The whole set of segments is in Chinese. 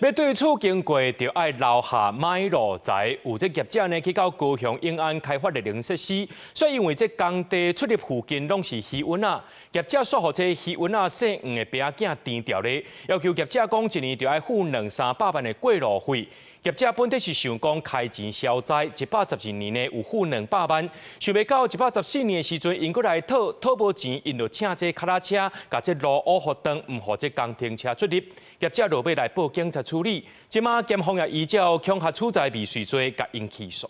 要對厝經過，就要留下買路財。有這業者呢，去到高雄永安開發的零設施，所以因為這工地出入附近攏是魚塭仔，業者說互這魚塭仔細黃的邊仔填掉咧，要求業者講一年就要付200-300萬的過路費。業者本來是想講開錢消災，112年呢有付200萬，想袂到114年的時陣，因過來討無錢，因就請這腳踏車，甲這路烏互斷，唔互這工停車出入。業者落尾來報警察處理，即馬檢方也依照恐嚇處罰未遂罪，甲因起訴。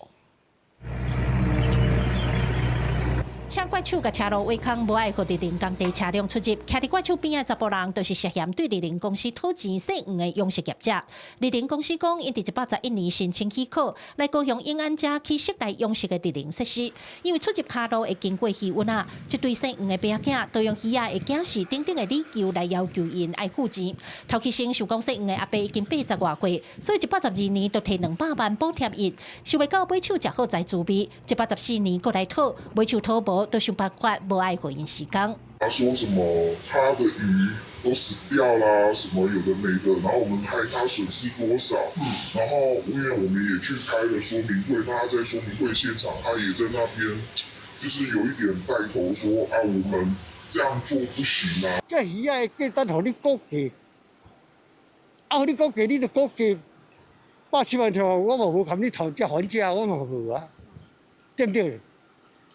車怪手甲車路挖空，無愛互立林工地車輛出入。徛佇怪手邊的查甫人，就是涉嫌對立林公司討錢細黃的養殖業者。立林公司講，因佇111年申請許可，來高雄永安遮去設來養殖的立林設施。因為出入卡路會經過魚塭仔，這對細黃的邊仔，都用魚仔的警示等等的理由來要求因愛付錢。頭期先想講細黃的阿伯已經80外歲，所以112年就提200萬補貼伊。想袂到買手食好在滋味，114年過來討，買手討無。都想辦法不愛回應時間。他說什麼他的魚都死掉啦，什麼有的沒的，然後我們猜他損失多少，然後因為我們也去開了說明會，那他在說明會現場，他也在那邊，就是有一點帶頭說啊，我們這樣做不行啊。這魚啊，計單互你估計，啊，你估計你就估計80萬條，我嘛無含你頭價還價，我嘛無啊，對不對？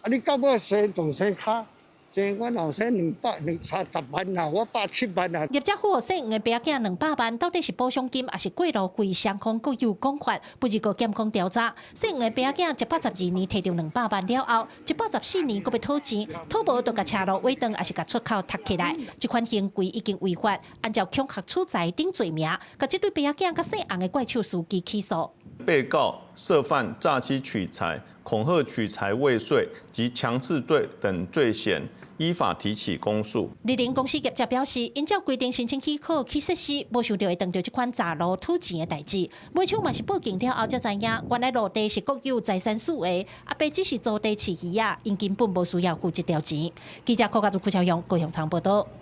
啊！你到尾生仲生卡，生我老生230萬啊，我170萬啊。業者付細黃的邊仔200萬，到底是補償金，還是過路費？雙方各有講法，不是個檢控調查。細黃的邊仔112年提到200萬了後，114年佫要討錢，討無就甲車路挖斷，還是甲出口踢起來。這款行為已經違法，按照恐嚇處罰等罪名，甲這對邊仔甲細黃的怪手司機起訴。被告涉犯詐欺取財、恐嚇取財未遂及強制罪等罪嫌，依法提起公訴。立林公司業者表示，因照規定申請許可去設施，無想到會遇到這款詐路討錢的代誌。買手嘛是報警了後才知影，原來路地是國有財產署的，阿伯只是租地飼魚仔，因根本無需要付這條錢。記者柯家族邱超陽高雄場報道。